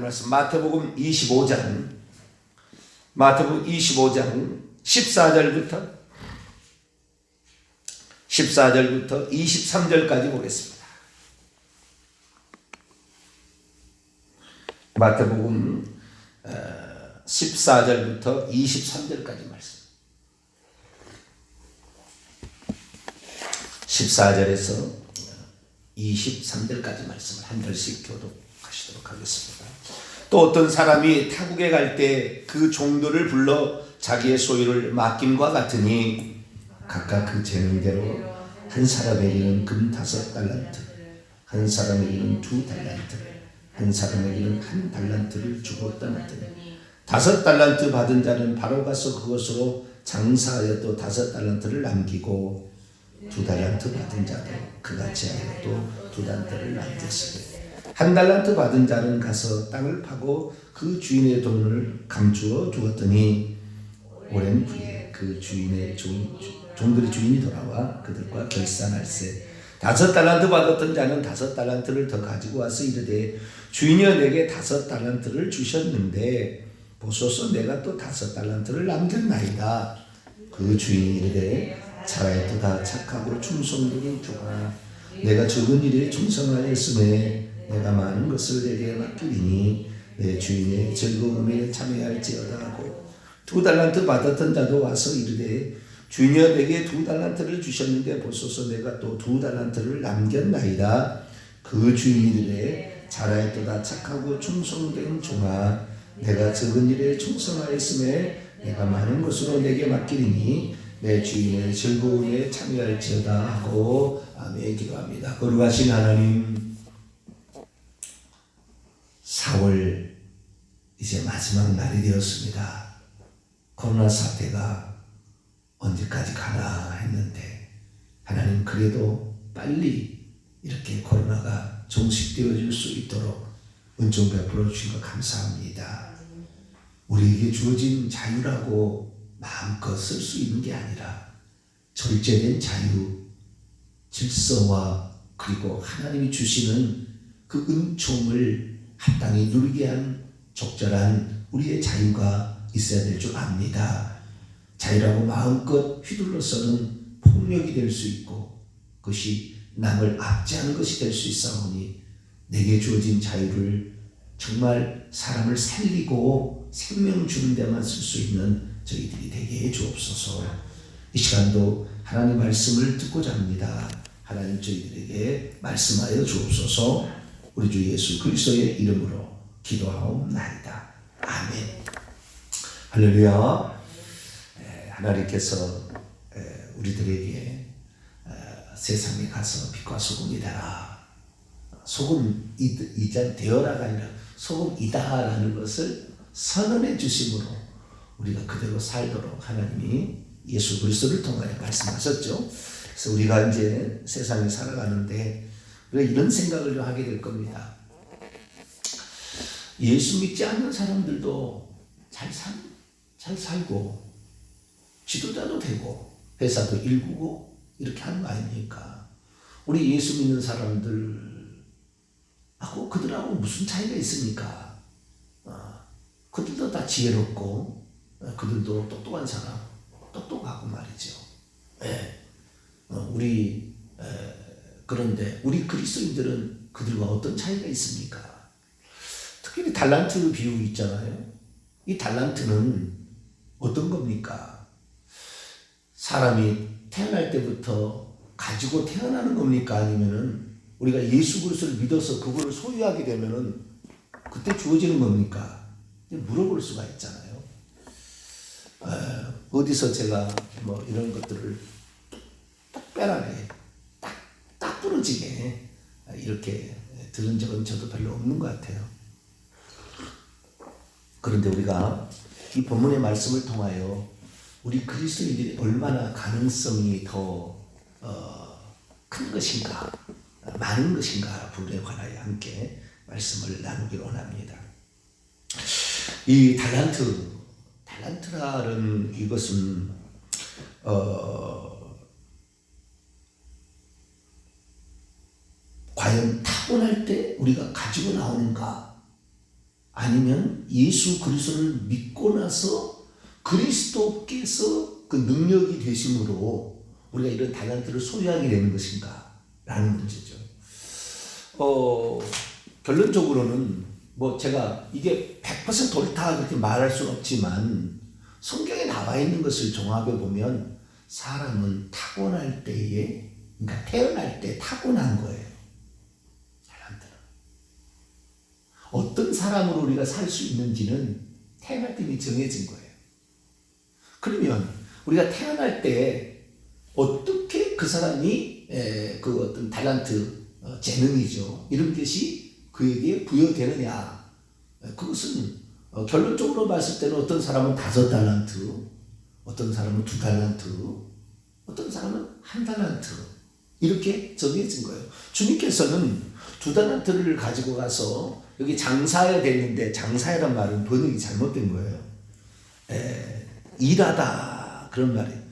말씀 마태복음 25장 14절부터 23절까지 보겠습니다. 마태복음 14절부터 23절까지 말씀. 14절에서 23절까지 말씀을 한 절씩 교독하시도록 하겠습니다. 또 어떤 사람이 타국에 갈 때 그 종들을 불러 자기의 소유를 맡김과 같으니 각각 그 재능대로 한 사람에게는 금 5달란트, 한 사람에게는 2달란트, 한 사람에게는 1달란트를 주고 떠났더니 5달란트 받은 자는 바로 가서 그것으로 장사하여 또 5달란트를 남기고 2달란트 받은 자도 그같이 하여 또 2달란트를 남겼으니 1달란트 받은 자는 가서 땅을 파고 그 주인의 돈을 감추어 주었더니 오랜 후에 그 주인의 종들의 주인이 돌아와 그들과 결산할세 5달란트 받았던 자는 5달란트를 더 가지고 와서 이르되 주인이여 내게 5달란트를 주셨는데 보소서 내가 또 5달란트를 남겼나이다. 그 주인이 이르되 잘하였도다 착하고 충성되는 종아 내가 적은 일에 충성하였음에 내가 많은 것을 내게 맡기리니 내 주인의 즐거움에 참여할지어다 하고 2달란트 받았던 자도 와서 이르되 주인이여 내게 2달란트를 주셨는데 보소서 내가 또 2달란트를 남겼나이다. 그 주인이 이르되 잘하였도다 착하고 충성된 종아 내가 적은 일에 충성하였음에 내가 많은 것으로 내게 맡기리니 내 주인의 즐거움에 참여할지어다 하고 아멘 기도합니다. 거룩하신 하나님 4월 이제 마지막 날이 되었습니다. 코로나 사태가 언제까지 가나 했는데 하나님 그래도 빨리 이렇게 코로나가 종식되어질 수 있도록 은총 베풀어 주신 것 감사합니다. 우리에게 주어진 자유라고 마음껏 쓸 수 있는 게 아니라 절제된 자유, 질서와 그리고 하나님이 주시는 그 은총을 합당히 누리게 한 적절한 우리의 자유가 있어야 될 줄 압니다. 자유라고 마음껏 휘둘러서는 폭력이 될 수 있고 그것이 남을 압제하는 것이 될 수 있사오니 내게 주어진 자유를 정말 사람을 살리고 생명 주는 데만 쓸 수 있는 저희들이 되게 해 주옵소서. 이 시간도 하나님 말씀을 듣고자 합니다. 하나님 저희들에게 말씀하여 주옵소서. 우리 주 예수 그리스도의 이름으로 기도하옵나이다. 아멘. 할렐루야. 하나님께서 우리들에게 세상에 가서 빛과 소금이 되라. 소금이자 되어라가 아니라 소금이다라는 것을 선언해 주심으로 우리가 그대로 살도록 하나님이 예수 그리스도를 통하여 말씀하셨죠. 그래서 우리가 이제 세상에 살아가는데 우리가 이런 생각을 좀 하게 될 겁니다. 예수 믿지 않는 사람들도 잘 살고 지도자도 되고 회사도 일구고 이렇게 하는 거 아닙니까? 우리 예수 믿는 사람들하고 그들하고 무슨 차이가 있습니까? 그들도 다 지혜롭고 그들도 똑똑한 사람, 똑똑하고 말이죠. 그런데 우리 그리스도인들은 그들과 어떤 차이가 있습니까? 특히 달란트 비유 있잖아요. 이 달란트는 어떤 겁니까? 사람이 태어날 때부터 가지고 태어나는 겁니까? 아니면은 우리가 예수 그리스도를 믿어서 그걸 소유하게 되면은 그때 주어지는 겁니까? 물어볼 수가 있잖아요. 어디서 제가 뭐 이런 것들을 특별하게 딱 부러지게 이렇게 들은 적은 저도 별로 없는 것 같아요. 그런데 우리가 이 본문의 말씀을 통하여 우리 그리스도인들이 얼마나 가능성이 더 큰 것인가, 많은 것인가 부분에 관하여 함께 말씀을 나누기를 원합니다. 이 달란트라는 이것은 과연 타고날 때 우리가 가지고 나오는가 아니면 예수 그리스도를 믿고 나서 그리스도께서 그 능력이 되심으로 우리가 이런 달란트를 소유하게 되는 것인가 라는 문제죠. 결론적으로는 뭐 제가 이게 100% 옳다 그렇게 말할 수는 없지만 성경에 나와 있는 것을 종합해 보면 사람은 타고날 때에, 그러니까 태어날 때 타고난 거예요. 달란트는. 어떤 사람으로 우리가 살 수 있는지는 태어날 때 이미 정해진 거예요. 그러면 우리가 태어날 때 어떻게 그 사람이 그 어떤 달란트, 재능이죠, 이런 것이 그에게 부여되느냐, 그것은 결론적으로 봤을 때는 어떤 사람은 5달란트, 어떤 사람은 2달란트, 어떤 사람은 1달란트 이렇게 정해진 거예요. 주님께서는 2달란트를 가지고 가서 여기 장사해야 되는데, 장사해란 말은 번역이 잘못된 거예요. 일하다 그런 말이에요.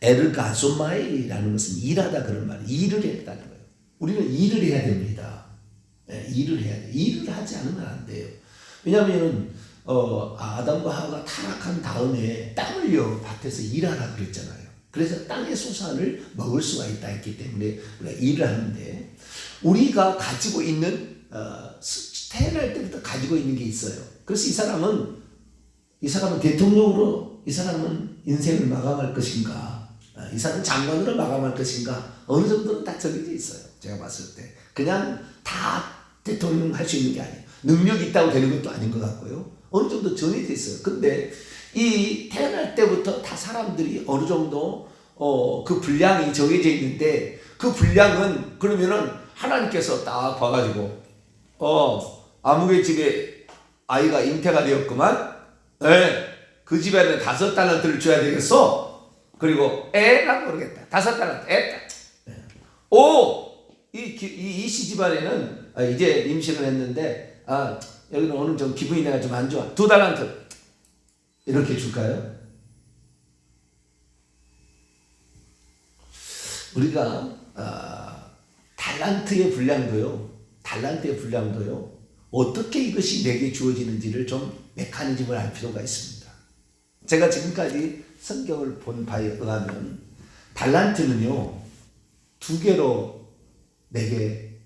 에르가소마이라는 것은 일하다 그런 말이에요. 일을 했다는 거예요. 우리는 일을 해야 됩니다. 일을 해야 돼요. 일을 하지 않으면 안 돼요. 왜냐하면 아담과 하와가 타락한 다음에 땅을요 밭에서 일하라 그랬잖아요. 그래서 땅의 소산을 먹을 수가 있다 했기 때문에 우리가 일을 하는데, 우리가 가지고 있는 태어날 때부터 가지고 있는 게 있어요. 그래서 이 사람은 대통령으로, 이 사람은 인생을 마감할 것인가, 이 사람은 장관으로 마감할 것인가, 어느 정도는 다 정해져 있어요. 제가 봤을 때 그냥 다 대통령 할 수 있는 게 아니에요. 능력이 있다고 되는 것도 아닌 것 같고요. 어느 정도 정해져 있어요. 근데 이 태어날 때부터 다 사람들이 어느 정도 그 분량이 정해져 있는데, 그 분량은 그러면은 하나님께서 딱 봐가지고 아무개 집에 아이가 잉태가 되었구만. 그 집에는 5달란트를 줘야 되겠어. 그리고 애라고 그러겠다. 5달란트 애. 이 씨 집안에는 이제 임신을 했는데 여기는 오늘 좀 기분이 내가 좀 안 좋아. 2달란트 이렇게 줄까요? 우리가 달란트의 분량도요, 어떻게 이것이 내게 주어지는지를 좀 메커니즘을 알 필요가 있습니다. 제가 지금까지 성경을 본 바에 의하면 달란트는요 2개로 내게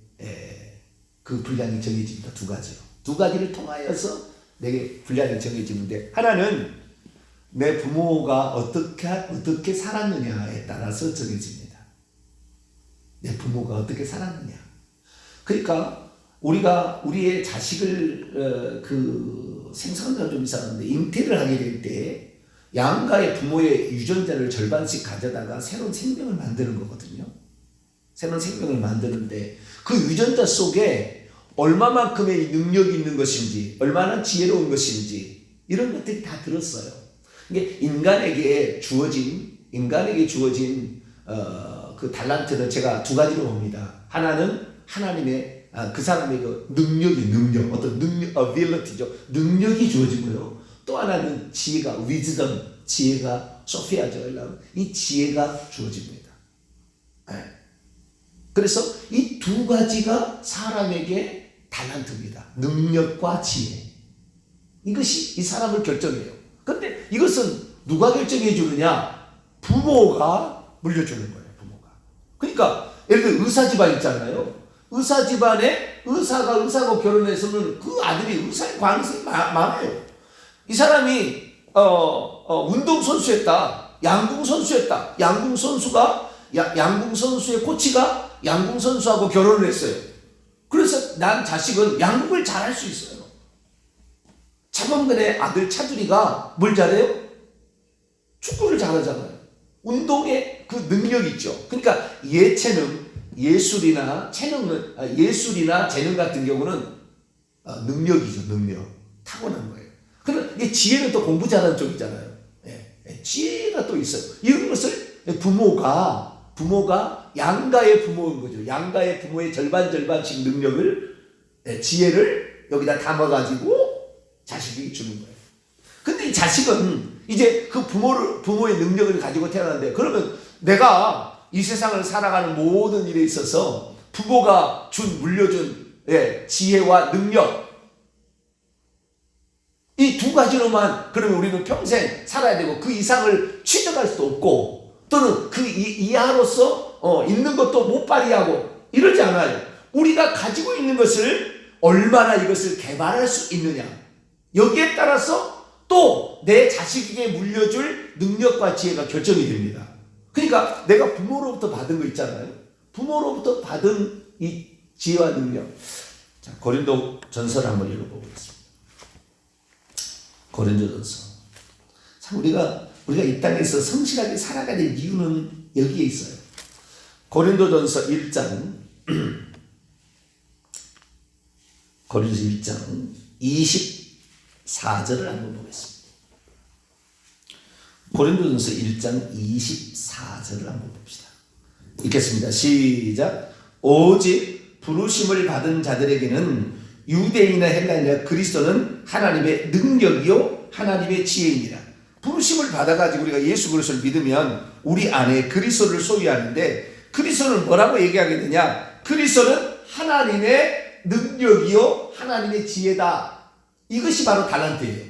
그 분량이 정해집니다. 2가지로. 2가지를 통하여서 내게 분량이 정해지는데, 하나는 내 부모가 어떻게 살았느냐에 따라서 정해집니다. 내 부모가 어떻게 살았느냐. 그러니까 우리가 우리의 자식을 생각하기가 좀 이상한데, 잉태를 하게 될 때 양가의 부모의 유전자를 절반씩 가져다가 새로운 생명을 만드는 거거든요. 새로운 생명을 만드는데 그 유전자 속에 얼마만큼의 능력이 있는 것인지, 얼마나 지혜로운 것인지, 이런 것들이 다 들었어요. 이게 인간에게 주어진 그 달란트는 제가 2가지로 봅니다. 하나는 하나님의 그 사람의 그 능력, 어떤 능력, ability죠. 능력이 주어지고요. 또 하나는 지혜가, wisdom, 지혜가, 소피아죠. 이 지혜가 주어집니다. 그래서 이 2가지가 사람에게 달란트입니다. 능력과 지혜. 이것이 이 사람을 결정해요. 근데 이것은 누가 결정해 주느냐? 부모가 물려주는 거예요. 부모가. 그러니까 예를 들어 의사 집안 있잖아요. 의사 집안에 의사하고 결혼했으면 그 아들이 의사의 가능성이 많아요. 이 사람이 운동선수였다. 양궁선수였다. 양궁선수의 코치가 양궁선수하고 결혼을 했어요. 그래서 난 자식은 양궁을 잘할 수 있어요. 차범근의 아들 차두리가 뭘 잘해요? 축구를 잘하잖아요. 운동에 그 능력이 있죠. 그러니까 예술이나 재능 같은 경우는 능력이죠. 능력. 타고난 거예요. 그럼 이 지혜는 또 공부 잘하는 쪽이잖아요. 지혜가 또 있어요. 이런 것을 부모가 양가의 부모인 거죠. 양가의 부모의 절반씩 능력을, 지혜를 여기다 담아가지고 자식에게 주는 거예요. 근데 이 자식은 이제 그 부모의 능력을 가지고 태어났는데, 그러면 내가 이 세상을 살아가는 모든 일에 있어서 부모가 물려준 지혜와 능력, 이 두 가지로만 그러면 우리는 평생 살아야 되고 그 이상을 취득할 수도 없고 또는 그 이하로서 있는 것도 못 발휘하고 이러지 않아요. 우리가 가지고 있는 것을 얼마나 이것을 개발할 수 있느냐, 여기에 따라서 또 내 자식에게 물려줄 능력과 지혜가 결정이 됩니다. 그러니까 내가 부모로부터 받은 거 있잖아요. 부모로부터 받은 이 지혜와 능력. 자, 고린도 전서를 한번 읽어보겠습니다. 고린도 전서. 참 우리가 이 땅에서 성실하게 살아가야 될 이유는 여기에 있어요. 고린도 전서 1장 고린도 1장 24절을 한번 보겠습니다. 고린도전서 1장 24절을 한번 봅시다. 읽겠습니다. 시작. 오직 부르심을 받은 자들에게는 유대인이나 헬라인이나 그리스도는 하나님의 능력이요 하나님의 지혜이니라. 부르심을 받아가지고 우리가 예수 그리스도를 믿으면 우리 안에 그리스도를 소유하는데, 그리스도는 뭐라고 얘기하게 되냐? 그리스도는 하나님의 능력이요 하나님의 지혜다. 이것이 바로 달란트예요.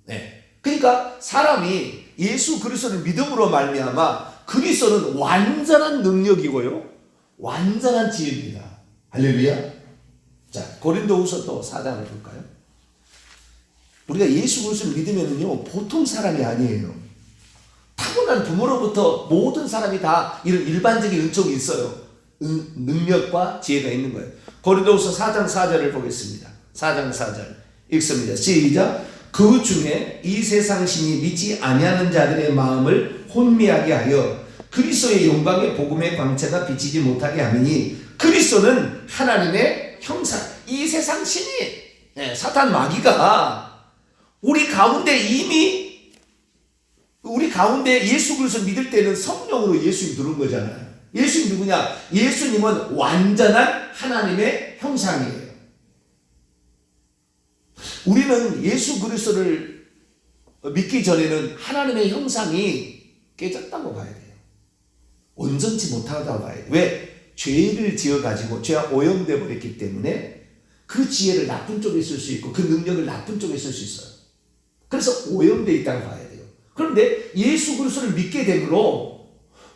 네. 그러니까 사람이 예수 그리스도를 믿음으로 말미암아 그리스도는 완전한 능력이고요 완전한 지혜입니다. 할렐루야. 자, 고린도후서 또 4장을 볼까요? 우리가 예수 그리스도를 믿으면요 보통 사람이 아니에요. 타고난 부모로부터 모든 사람이 다 이런 일반적인 은총이 있어요. 능력과 지혜가 있는 거예요. 고린도후서 4장 4절을 보겠습니다. 4장 4절 읽습니다. 시작. 그 중에 이 세상 신이 믿지 아니하는 자들의 마음을 혼미하게 하여 그리스도의 영광의 복음의 광채가 비치지 못하게 하느니, 그리스도는 하나님의 형상. 이 세상 신이 사탄 마귀가 우리 가운데 예수 그리스도 믿을 때는 성령으로 예수님 들어온 거잖아요. 예수님 누구냐? 예수님은 완전한 하나님의 형상이에요. 우리는 예수 그리스도를 믿기 전에는 하나님의 형상이 깨졌다고 봐야 돼요. 온전치 못하다고 봐야 돼요. 왜? 죄를 지어가지고 죄가 오염되어 버렸기 때문에 그 지혜를 나쁜 쪽에 쓸 수 있고 그 능력을 나쁜 쪽에 쓸 수 있어요. 그래서 오염되어 있다고 봐야 돼요. 그런데 예수 그리스도를 믿게 되므로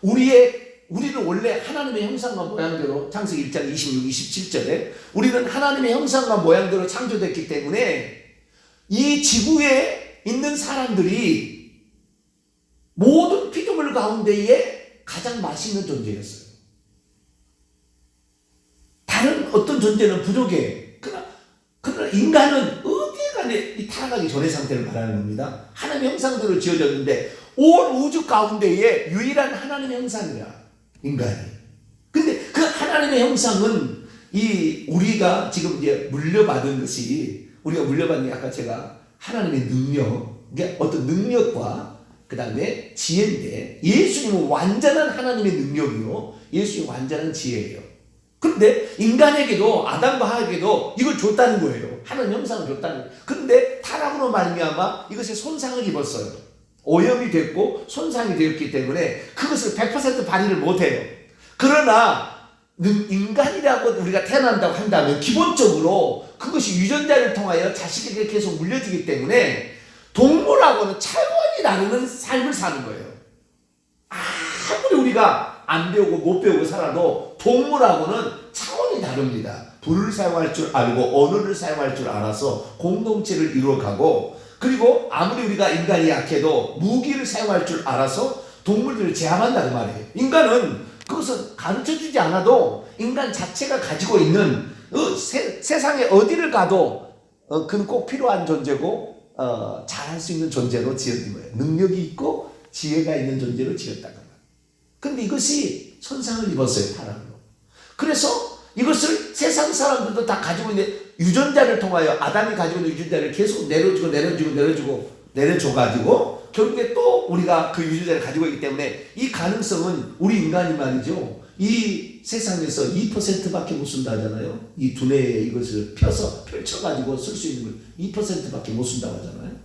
우리는 원래 하나님의 형상과 모양대로, 창세기 1장 26, 27절에 우리는 하나님의 형상과 모양대로 창조됐기 때문에 이 지구에 있는 사람들이 모든 피조물 가운데에 가장 맛있는 존재였어요. 다른 어떤 존재는 부족해. 그러나 인간은 어디에 타락하기 전의 상태를 말하는 겁니다. 하나님의 형상대로 지어졌는데 온 우주 가운데에 유일한 하나님의 형상이야, 인간이. 근데 그 하나님의 형상은 우리가 지금 이제 물려받은 것이, 우리가 물려받는 게 아까 제가 하나님의 능력, 이게 어떤 능력과 그 다음에 지혜인데, 예수님은 완전한 하나님의 능력이요 예수님은 완전한 지혜예요. 그런데 인간에게도, 아담과 하와에게도 이걸 줬다는 거예요. 하나님 형상을 줬다는 거예요. 그런데 타락으로 말미암아 이것에 손상을 입었어요. 오염이 됐고 손상이 되었기 때문에 그것을 100% 발휘를 못해요. 그러나 인간이라고 우리가 태어난다고 한다면 기본적으로 그것이 유전자를 통하여 자식에게 계속 물려주기 때문에 동물하고는 차원이 다른 삶을 사는 거예요. 아무리 우리가 안 배우고 못 배우고 살아도 동물하고는 차원이 다릅니다. 불을 사용할 줄 알고 언어를 사용할 줄 알아서 공동체를 이루어가고, 그리고 아무리 우리가 인간이 약해도 무기를 사용할 줄 알아서 동물들을 제압한다는 말이에요. 인간은 그것은 가르쳐주지 않아도 인간 자체가 가지고 있는 세상에 어디를 가도 그는 꼭 필요한 존재고 잘할 수 있는 존재로 지어진 거예요. 능력이 있고 지혜가 있는 존재로 지었다는 거예요. 그런데 이것이 손상을 입었어요, 타락으로. 그래서 이것을 세상 사람들도 다 가지고 있는 유전자를 통하여, 아담이 가지고 있는 유전자를 계속 내려줘가지고 결국에 또 우리가 그 유전자를 가지고 있기 때문에 이 가능성은 우리 인간이 말이죠, 이 세상에서 2%밖에 못 쓴다 하잖아요. 이 두뇌에 이것을 펼쳐가지고 쓸 수 있는 걸 2%밖에 못 쓴다고 하잖아요.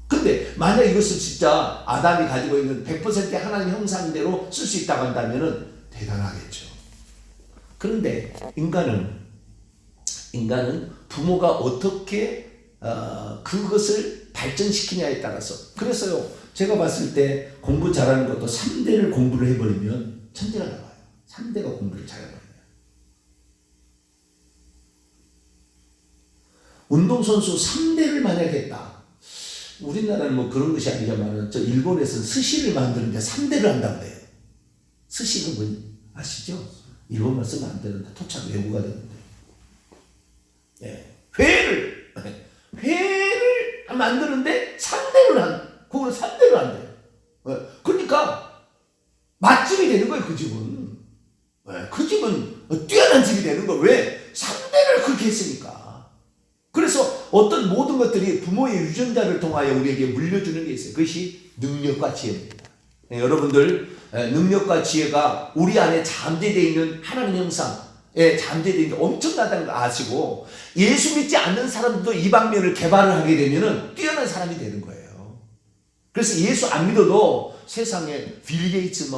근데 만약 이것을 진짜 아담이 가지고 있는 100% 하나님 형상대로 쓸 수 있다고 한다면 대단하겠죠. 그런데 인간은 부모가 어떻게 그것을 발전시키냐에 따라서. 그래서요, 제가 봤을 때 공부 잘하는 것도 3대를 공부를 해버리면 천재가 나와요. 3대가 공부를 잘해버려요. 운동선수 3대를 만약에 했다. 우리나라는 뭐 그런 것이 아니지만 저 일본에서는 스시를 만드는데 3대를 한다고 해요. 스시는 뭐 아시죠? 일본말 쓰면 안 되는데 토착 외국어가 되는데. 네. 회를 만드는데 3대를 한대요. 네. 그러니까 맛집이 되는 거예요, 그 집은. 네. 그 집은 뛰어난 집이 되는 거예요. 왜? 3대를 그렇게 했으니까. 그래서 어떤 모든 것들이 부모의 유전자를 통하여 우리에게 물려주는 게 있어요. 그것이 능력과 지혜입니다. 네, 여러분들 능력과 지혜가 우리 안에 잠재되어 있는 하나님 형상에 잠재되어 있는 게 엄청나다는 거 아시고, 예수 믿지 않는 사람들도 이 방면을 개발을 하게 되면 뛰어난 사람이 되는 거예요. 그래서 예수 안 믿어도 세상에 빌 게이츠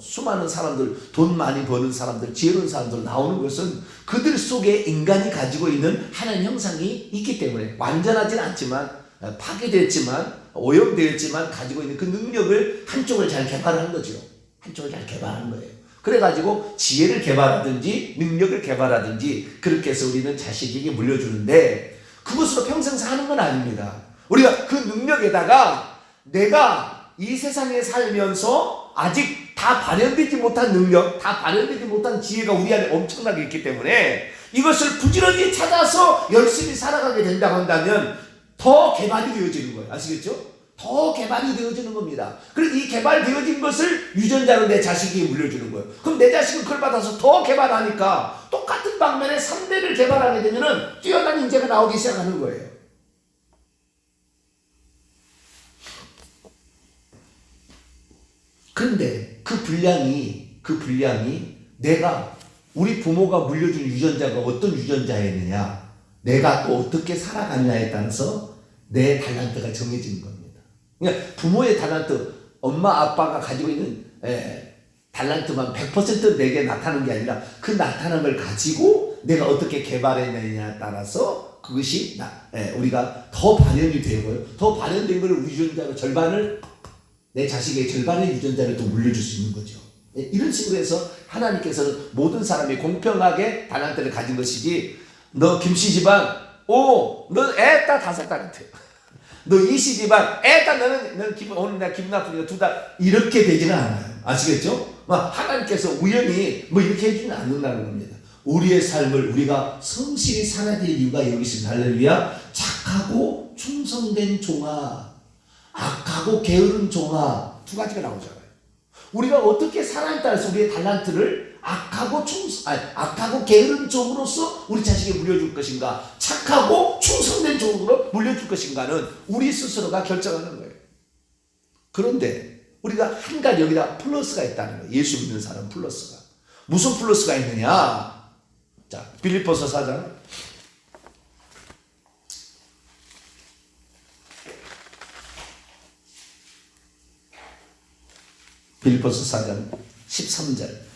수많은 사람들, 돈 많이 버는 사람들, 지혜로운 사람들 나오는 것은 그들 속에 인간이 가지고 있는 하나님 형상이 있기 때문에, 완전하지는 않지만, 파괴됐지만, 오염되었지만 가지고 있는 그 능력을 한쪽을 잘 개발하는 거죠. 한쪽을 잘 개발하는 거예요. 그래가지고 지혜를 개발하든지 능력을 개발하든지 그렇게 해서 우리는 자식에게 물려주는데, 그것으로 평생 사는 건 아닙니다. 우리가 그 능력에다가 내가 이 세상에 살면서 아직 다 발현되지 못한 능력, 다 발현되지 못한 지혜가 우리 안에 엄청나게 있기 때문에 이것을 부지런히 찾아서 열심히 살아가게 된다고 한다면 더 개발이 되어지는 거예요. 아시겠죠? 더 개발이 되어지는 겁니다. 그래서 이 개발되어진 것을 유전자로 내 자식에게 물려주는 거예요. 그럼 내 자식은 그걸 받아서 더 개발하니까 똑같은 방면에 3대를 개발하게 되면 뛰어난 인재가 나오기 시작하는 거예요. 그런데 그 분량이 내가, 우리 부모가 물려준 유전자가 어떤 유전자였느냐, 내가 또 어떻게 살아갔냐에 따라서 내 달란트가 정해지는 겁니다. 그러니까 부모의 달란트, 엄마 아빠가 가지고 있는 달란트만 100% 내게 나타나는 게 아니라 그 나타난 걸 가지고 내가 어떻게 개발했느냐에 따라서 그것이 우리가 더 발현이 되고요. 더 발현된 걸 유전자가 절반을, 내 자식의 절반의 유전자를 또 물려줄 수 있는 거죠. 이런 식으로 해서 하나님께서는 모든 사람이 공평하게 달란트를 가진 것이지, 너 김씨 집안, 너 애따 5달란트. 너 이씨 집안, 애따 너는 오늘 나 기분 나쁘니까 2달. 이렇게 되지는 않아요. 아시겠죠? 하나님께서 우연히 이렇게 해주지는 않는다는 겁니다. 우리의 삶을 우리가 성실히 살아야 될 이유가 여기 있습니다. 할렐루야. 착하고 충성된 종아, 악하고 게으른 종아, 2가지가 나오잖아요. 우리가 어떻게 살아야 따라서 우리의 달란트를 악하고 게으른 종으로서 우리 자식에게 물려줄 것인가, 착하고 충성된 종으로 물려줄 것인가는 우리 스스로가 결정하는 거예요. 그런데 우리가 한 가지 여기다 플러스가 있다는 거예요. 예수 믿는 사람 플러스가. 무슨 플러스가 있느냐? 자, 빌립보서 4장. 빌립보서 4장 13절.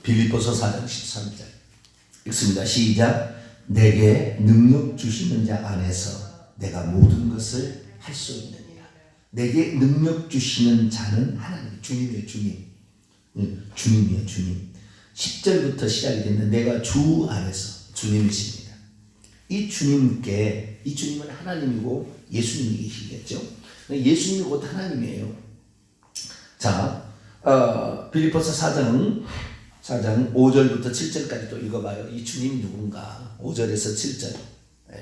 빌립보서 4장 13절 읽습니다. 시작. 내게 능력 주시는 자 안에서 내가 모든 것을 할 수 있느니라. 내게 능력 주시는 자는 하나님, 주님이에요. 주님이에요. 주님. 10절부터 시작이 됐는데, 내가 주 안에서, 주님이십니다. 이 주님은 하나님이고 예수님이 계시겠죠. 예수님이 곧 하나님이에요. 자, 빌립보서 4장 5절부터 7절까지 또 읽어봐요. 이 주님이 누군가? 5절에서 7절.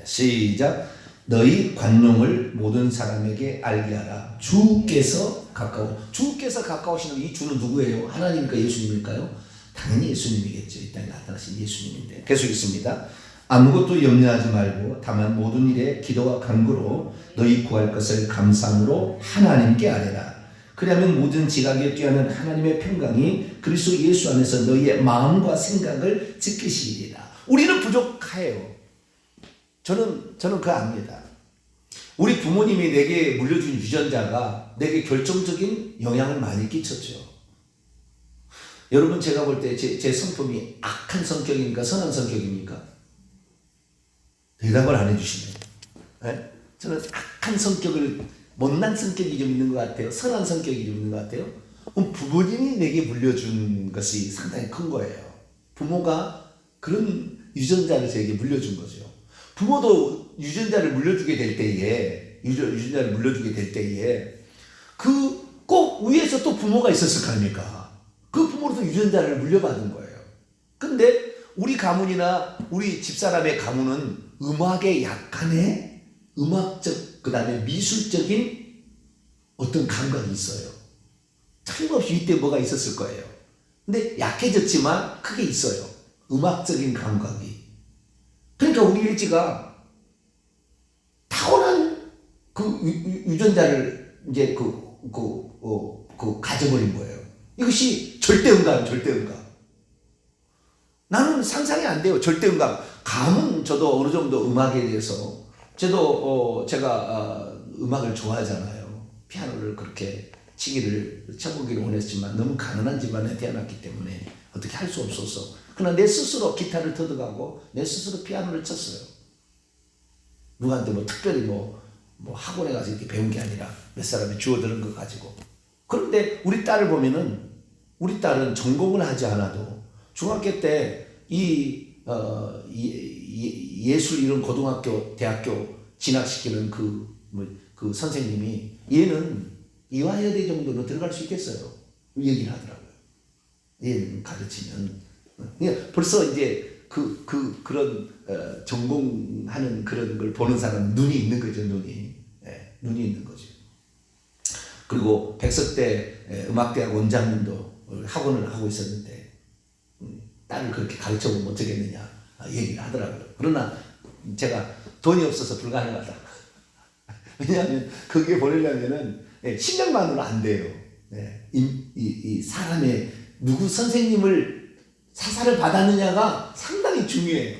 시작. 너희 관용을 모든 사람에게 알게 하라. 주께서 가까우시는 이 주는 누구예요? 하나님입니까? 예수님일까요? 당연히 예수님이겠죠. 이 땅에 나타나신 예수님인데. 계속 있습니다. 아무것도 염려하지 말고 다만 모든 일에 기도와 간구로 너희 구할 것을 감사함으로 하나님께 아뢰라. 그러면 모든 지각에 뛰어난 하나님의 평강이 그리스도 예수 안에서 너희의 마음과 생각을 지키시리라. 우리는 부족해요. 저는 그거 압니다. 우리 부모님이 내게 물려준 유전자가 내게 결정적인 영향을 많이 끼쳤죠. 여러분 제가 볼 때 제 성품이 악한 성격입니까? 선한 성격입니까? 대답을 안 해주시네요. 네? 저는 악한 성격을 못난 성격이 좀 있는 것 같아요. 선한 성격이 좀 있는 것 같아요. 그럼 부모님이 내게 물려준 것이 상당히 큰 거예요. 부모가 그런 유전자를 저에게 물려준 거죠. 부모도 유전자를 물려주게 될 때에 유전자를 물려주게 될 때에 그 꼭 위에서 또 부모가 있었을 거 아닙니까? 그 부모로도 유전자를 물려받은 거예요. 근데 우리 가문이나 우리 집사람의 가문은 음악에 약간의 음악적 그다음에 미술적인 어떤 감각이 있어요. 틀림없이 이때 뭐가 있었을 거예요. 근데 약해졌지만 크게 있어요. 음악적인 감각이. 그러니까 우리 일지가 타고난 그 유전자를 이제 가져버린 거예요. 이것이 절대음감, 절대음감. 나는 상상이 안 돼요. 절대음감. 감은 저도 어느 정도 음악에 대해서 제가 음악을 좋아하잖아요. 피아노를 그렇게 쳐보기를 원했지만 너무 가난한 집안에 태어났기 때문에 어떻게 할 수 없어서 그러나 내 스스로 기타를 터득하고 내 스스로 피아노를 쳤어요. 누구한테 특별히 학원에 가서 이렇게 배운 게 아니라 몇 사람이 주워 들은 거 가지고. 그런데 우리 딸을 보면은 우리 딸은 전공을 하지 않아도 중학교 때 예술 이런 고등학교, 대학교 진학시키는 그 선생님이 얘는 이화여대 정도는 들어갈 수 있겠어요. 얘기를 하더라고요. 얘는 가르치면. 벌써 이제 그런 전공하는 그런 걸 보는 사람 눈이 있는 거죠, 눈이. 네, 눈이 있는 거죠. 그리고 백석대 음악대학 원장님도 학원을 하고 있었는데 딸을 그렇게 가르쳐보면 어쩌겠느냐 얘기를 하더라고요. 그러나 제가 돈이 없어서 불가능하다. 왜냐하면 거기에 보내려면은 실력만으로 안 돼요. 이 사람의 누구 선생님을 사사를 받았느냐가 상당히 중요해요.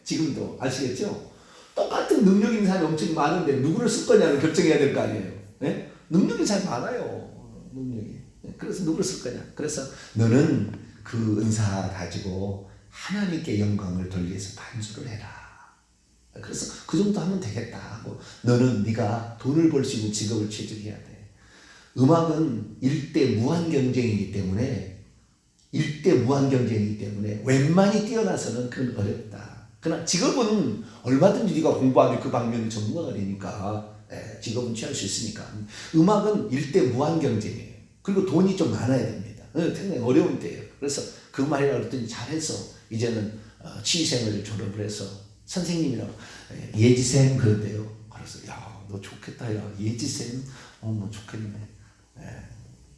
지금도 아시겠죠? 똑같은 능력 있는 사람이 엄청 많은데 누구를 쓸 거냐를 결정해야 될 거 아니에요. 능력이 잘 많아요. 능력이. 그래서 누구를 쓸 거냐. 그래서 너는 그 은사 가지고 하나님께 영광을 돌리기 위해서 반주를 해라. 그래서 그 정도 하면 되겠다 하고 너는 네가 돈을 벌 수 있는 직업을 취직해야 돼. 음악은 일대 무한 경쟁이기 때문에 웬만히 뛰어나서는 그건 어렵다. 그러나 직업은 얼마든지 네가 공부하면 그 방면에 전문가가 되니까 직업은 취할 수 있으니까. 음악은 일대 무한 경쟁이에요. 그리고 돈이 좀 많아야 됩니다. 굉장히 어려운 때예요. 그래서 그 말이라고 그랬더니 잘해서 이제는 취생을 졸업을 해서 선생님이라고 예지쌤 그런데요. 그래서 야, 너 좋겠다. 야, 예지쌤 뭐 좋겠네.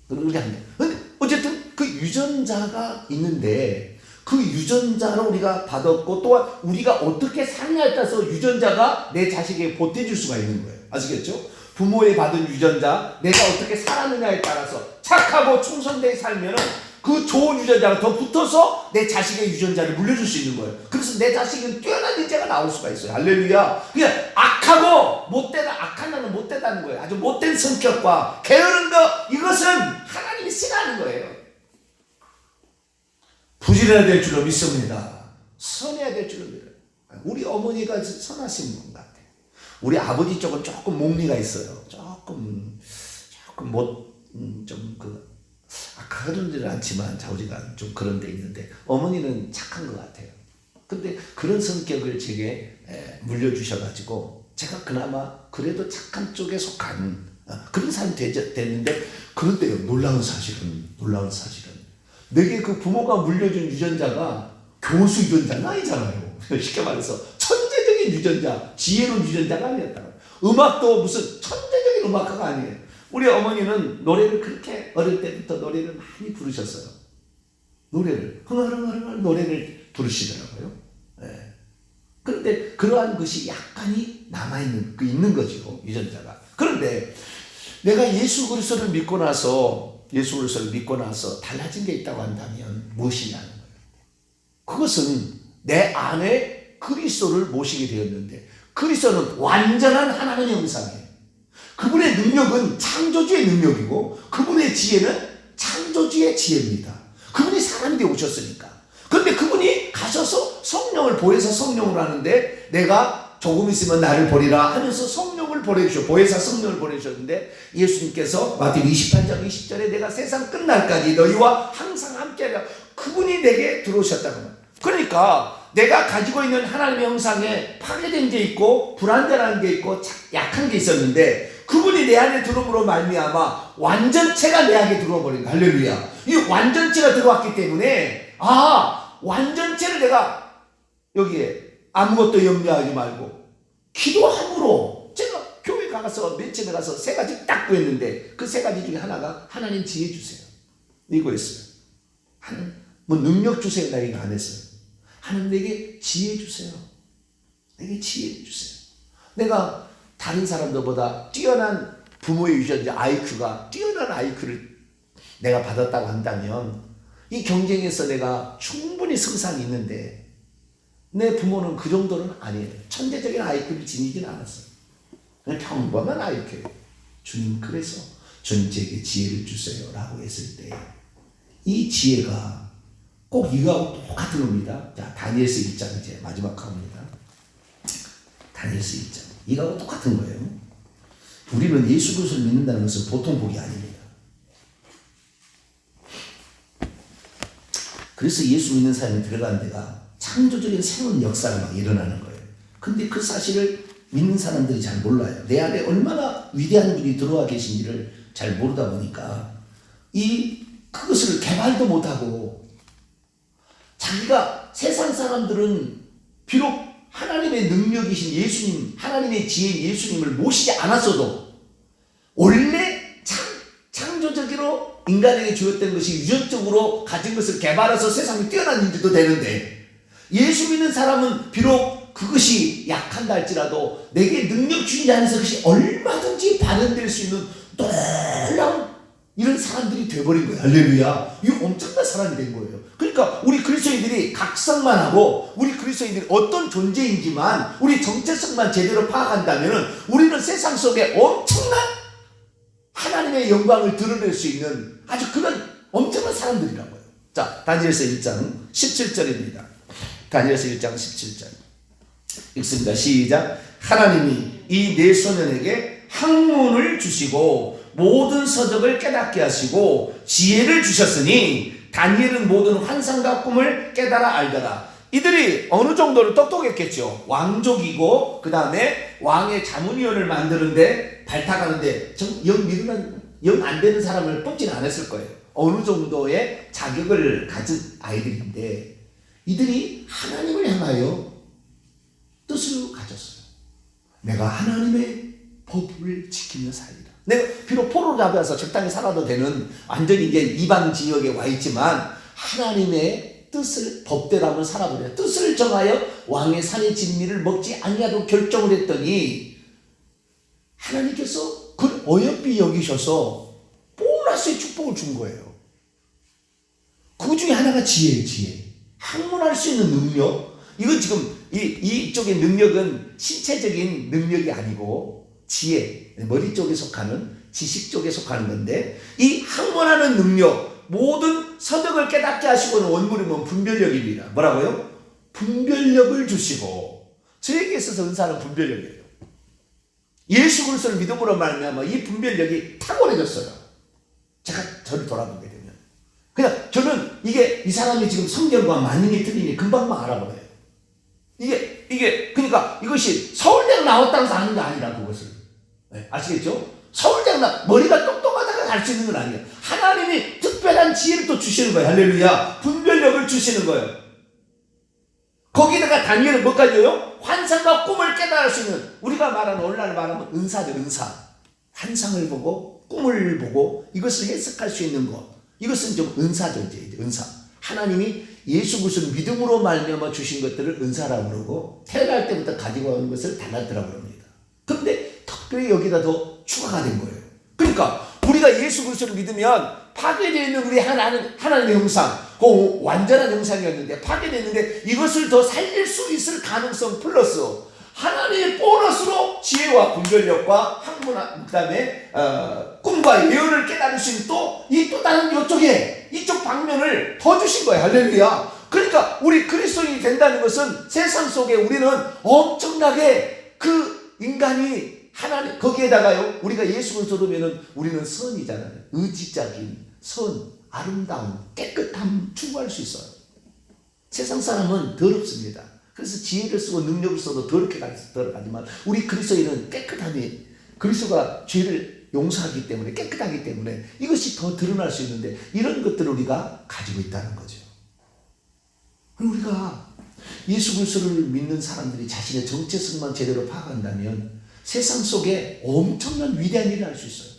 그렇게 한대. 근데 어쨌든 그 유전자가 있는데 그 유전자를 우리가 받았고 또한 우리가 어떻게 사느냐에 따라서 유전자가 내 자식에게 보태줄 수가 있는 거예요. 아시겠죠? 부모의 받은 유전자, 내가 어떻게 살았느냐에 따라서 착하고 충성되게 살면은 그 좋은 유전자가 더 붙어서 내 자식의 유전자를 물려줄 수 있는 거예요. 그래서 내 자식은 뛰어난 인재가 나올 수가 있어요. 할렐루야. 그냥 악한다는 못되다는 거예요. 아주 못된 성격과 게으른 것, 이것은 하나님이 싫어하는 거예요. 부지런해야 될 줄로 믿습니다. 선해야 될 줄로 믿어요. 우리 어머니가 선하신 분 같아요. 우리 아버지 쪽은 조금 목리가 있어요. 조금 그러지는 않지만 자우지간 좀 그런 데 있는데 어머니는 착한 것 같아요. 근데 그런 성격을 제게 물려주셔가지고 제가 그나마 그래도 착한 쪽에 속한 그런 사람이 됐는데 그런데요, 놀라운 사실은 내게 그 부모가 물려준 유전자가 교수 유전자는 아니잖아요. 쉽게 말해서 천재적인 유전자, 지혜로운 유전자가 아니었다. 음악도 무슨 천재적인 음악가가 아니에요. 우리 어머니는 노래를 그렇게 어릴 때부터 노래를 많이 부르셨어요. 흥얼흥얼 노래를 부르시더라고요. 그런데 그러한 것이 약간이 있는 거죠, 유전자가. 그런데 내가 예수 그리스도를 믿고 나서 달라진 게 있다고 한다면 무엇이냐는 거예요. 그것은 내 안에 그리스도를 모시게 되었는데 그리스도는 완전한 하나님의 형상이에요. 그분의 능력은 창조주의 능력이고 그분의 지혜는 창조주의 지혜입니다. 그분이 사람이 되어 오셨으니까. 그런데 그분이 가셔서 성령을 보혜사 성령을 하는데 내가 조금 있으면 나를 보리라 하면서 성령을 보내주셔. 보혜사 성령을 보내주셨는데 예수님께서 마태복음 28장 20절에 내가 세상 끝날까지 너희와 항상 함께하리라. 그분이 내게 들어오셨다는 거예요. 그러니까 내가 가지고 있는 하나님의 형상에 파괴된 게 있고 불완전한 게 있고 약한 게 있었는데 그분이 내 안에 들어옴으로 말미암아 완전체가 내 안에 들어와 버린 거예요. 할렐루야. 이 완전체가 들어왔기 때문에 완전체를 내가 여기에 아무것도 염려하지 말고 기도함으로 제가 교회 가서 맨 처음에 가서 세 가지 딱 구했는데 그 세 가지 중에 하나가 하나님 지혜 주세요. 이거였어요. 하나님 뭐 능력 주세요. 나 이거 안 했어요. 하나님 내게 지혜 주세요. 내게 지혜 주세요. 내가 다른 사람들보다 뛰어난 부모의 유전자 IQ가 뛰어난 IQ를 내가 받았다고 한다면 이 경쟁에서 내가 충분히 승산이 있는데 내 부모는 그 정도는 아니에요. 천재적인 IQ를 지니진 않았어요. 그냥 평범한 IQ예요. 주님 그래서 전제에게 지혜를 주세요 라고 했을 때 이 지혜가 꼭 이거하고 똑같은 겁니다. 자, 다니엘서 1장 이제 마지막 갑니다. 다니엘서 1장. 이거하고 똑같은 거예요. 우리는 예수 그리스도를 믿는다는 것은 보통 복이 아닙니다. 그래서 예수 믿는 사람이 들어가는 데가 창조적인 새로운 역사가 막 일어나는 거예요. 근데 그 사실을 믿는 사람들이 잘 몰라요. 내 안에 얼마나 위대한 분이 들어와 계신지를 잘 모르다 보니까 그것을 개발도 못하고 자기가 세상 사람들은 비록 하나님의 능력이신 예수님, 하나님의 지혜인 예수님을 모시지 않았어도 원래 창조적으로 인간에게 주었던 것이 유전적으로 가진 것을 개발해서 세상에 뛰어난 인지도 되는데 예수 믿는 사람은 비록 그것이 약한다 할지라도 내게 능력 주신 자 안에서 그것이 얼마든지 발현될 수 있는 놀라운 이런 사람들이 돼버린 거예요. 할렐루야. 이거 엄청난 사람이 된 거예요. 그러니까 우리 그리스도인들이 각성만 하고 우리 그리스도인들이 어떤 존재인지만 우리 정체성만 제대로 파악한다면 우리는 세상 속에 엄청난 하나님의 영광을 드러낼 수 있는 아주 그런 엄청난 사람들이라고요. 자, 다니엘서 1장 17절입니다. 다니엘서 1장 17절 읽습니다. 시작. 하나님이 이 네 소년에게 학문을 주시고 모든 서적을 깨닫게 하시고 지혜를 주셨으니 다니엘은 모든 환상과 꿈을 깨달아 알더라. 이들이 어느 정도로 똑똑했겠죠. 왕족이고 그 다음에 왕의 자문위원을 만드는데 발탁하는데 영 믿으면 영 안 되는 사람을 뽑지는 않았을 거예요. 어느 정도의 자격을 가진 아이들인데 이들이 하나님을 향하여 뜻을 가졌어요. 내가 하나님의 법을 지키며 살리라. 내가 비록 포로로 잡혀서 적당히 살아도 되는 완전히 이제 이방 지역에 와 있지만 하나님의 뜻을 법대로 한번 살아보려. 뜻을 정하여 왕의 산의 진미를 먹지 아니하도록 결정을 했더니 하나님께서 그걸 어여삐 여기셔서 보너스의 축복을 준 거예요. 그 중에 하나가 지혜예요. 지혜. 학문할 수 있는 능력. 이건 지금 이쪽의 능력은 신체적인 능력이 아니고 지혜, 머리 쪽에 속하는 지식 쪽에 속하는 건데 이 학문하는 능력, 모든 서적을 깨닫게 하시고는 원문이 뭐 분별력입니다. 뭐라고요? 분별력을 주시고 저에게 있어서 은사는 분별력이에요. 예수 그리스도를 믿음으로 말미암아 이 분별력이 탁월해졌어요. 제가 저를 돌아보게 되면 그냥 저는 이 사람이 지금 성경과 맞는지 틀리니 금방만 알아버려요. 이게 그러니까 이것이 서울대를 나왔다고 해서 아는 게 아니라 그것을 네, 아시겠죠? 서울대를 머리가 똑똑하다고 알 수 있는 건 아니에요. 하나님이 특별한 지혜를 또 주시는 거예요. 할렐루야. 분별력을 주시는 거예요. 거기다가 다니엘은 뭐까지요? 환상과 꿈을 깨달을 수 있는 우리가 말하는 오늘날 말하면 은사죠. 은사. 환상을 보고 꿈을 보고 이것을 해석할 수 있는 것. 이것은 좀 은사죠. 이제 은사. 하나님이 예수 그리스도를 믿음으로 말미암아 주신 것들을 은사라고 그러고 태어날 때부터 가지고 오는 것을 달란트라고 합니다. 그런데 특별히 여기다 더 추가가 된 거예요. 그러니까 우리가 예수 그리스도를 믿으면 파괴되어 있는 우리 하나님의 형상, 그 완전한 형상이었는데 파괴됐는데 이것을 더 살릴 수 있을 가능성 플러스 하나님의 보너스로 지혜와 분별력과 학문, 그 다음에 꿈과 예언을 깨달을 수 있는 또 다른 이쪽에 이쪽 방면을 더 주신 거예요. 할렐루야. 그러니까 우리 그리스도인이 된다는 것은 세상 속에 우리는 엄청나게 그 인간이 하나님 거기에다가요 우리가 예수 그리스도로 보면은 우리는 선이잖아요. 의지적인 선, 아름다움, 깨끗함 추구할 수 있어요. 세상 사람은 더럽습니다. 그래서 지혜를 쓰고 능력을 써도 더럽게 들어가지만 우리 그리스도인은 깨끗함이 그리스도가 죄를 용서하기 때문에 깨끗하기 때문에 이것이 더 드러날 수 있는데 이런 것들을 우리가 가지고 있다는 거죠. 우리가 예수 그리스도를 믿는 사람들이 자신의 정체성만 제대로 파악한다면 세상 속에 엄청난 위대한 일을 할 수 있어요.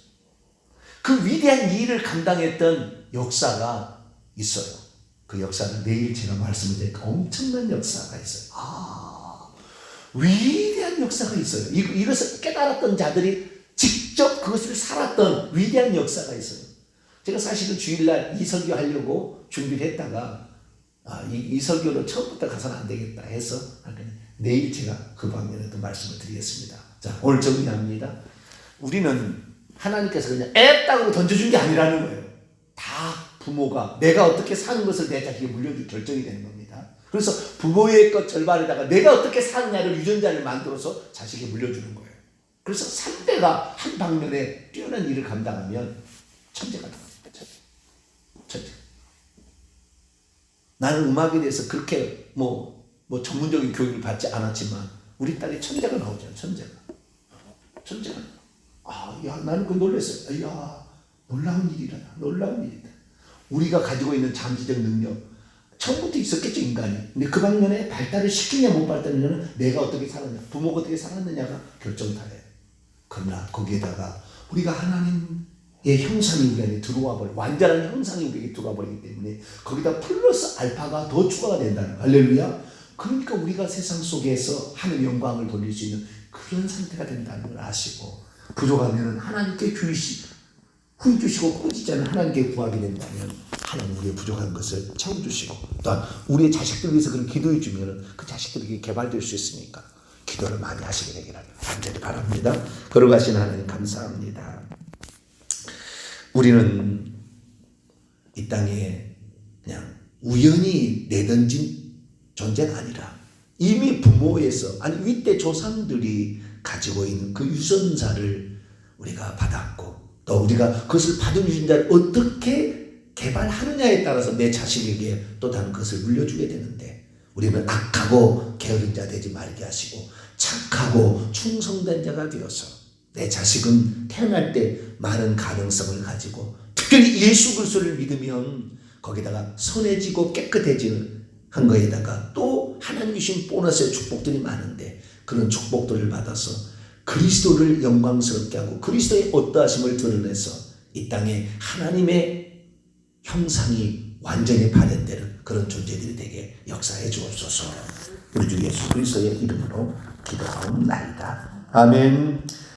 그 위대한 일을 감당했던 역사가 있어요. 그 역사는 내일 제가 말씀을 드릴까 엄청난 역사가 있어요. 위대한 역사가 있어요. 이것을 깨달았던 자들이 직접 그것을 살았던 위대한 역사가 있어요. 제가 사실은 주일날 이 설교 하려고 준비를 했다가 이 설교로 처음부터 가서는 안 되겠다 해서 내일 제가 그 방면에도 말씀을 드리겠습니다. 자, 오늘 정리합니다. 우리는 하나님께서 그냥 애땅으로 던져준 게 아니라는 거예요. 다 부모가 내가 어떻게 사는 것을 내 자식에게 물려줄 결정이 되는 겁니다. 그래서 부모의 것 절반에다가 내가 어떻게 사느냐를 유전자를 만들어서 자식에게 물려주는 거예요. 그래서 3대가 한 방면에 뛰어난 일을 감당하면 천재가 됩니다. 천재. 나는 음악에 대해서 그렇게 전문적인 교육을 받지 않았지만 우리 딸이 천재가 나오잖아요. 천재가. 나는 그 놀랐어요. 놀라운 일이다. 놀라운 일이다. 우리가 가지고 있는 잠재적 능력 처음부터 있었겠죠, 인간이. 근데 그 방면에 발달을 시키냐 못 발달하냐는 내가 어떻게 살았냐, 부모가 어떻게 살았느냐가 결정타예요. 그러나 거기에다가 우리가 하나님의 형상이 우리 안에 들어와 버려, 완전한 형상이 우리에게 들어와 버리기 때문에 거기다 플러스 알파가 더 추가가 된다는 거예요. 할렐루야. 그러니까 우리가 세상 속에서 하나님의 영광을 돌릴 수 있는 그런 상태가 된다는 걸 아시고 부족하면 하나님께 후주시고 꾸짖지 않은 하나님께 구하게 된다면 하나님 우리의 부족한 것을 채워주시고 또한 우리의 자식들 위해서 그런 기도해 주면 그 자식들에게 개발될 수 있으니까 기도를 많이 하시게 되기를 간절히 바랍니다. 걸어가시는 하나님 감사합니다. 우리는 이 땅에 그냥 우연히 내던진 존재가 아니라 이미 부모에서 윗대 조상들이 가지고 있는 그 유전자를 우리가 받았고 또 우리가 그것을 받은 유전자를 어떻게 개발하느냐에 따라서 내 자식에게 또 다른 것을 물려주게 되는데 우리는 악하고 게으른 자 되지 말게 하시고 착하고 충성된 자가 되어서 내 자식은 태어날 때 많은 가능성을 가지고 특별히 예수 그리스도를 믿으면 거기다가 선해지고 깨끗해지는 한 거에다가 또 하나님 주신 보너스의 축복들이 많은데 그런 축복들을 받아서 그리스도를 영광스럽게 하고 그리스도의 어떠하심을 드러내서 이 땅에 하나님의 형상이 완전히 발현되는 그런 존재들이 되게 역사해 주옵소서. 우리 주 예수 그리스도의 이름으로 기도하옵나이다. 아멘.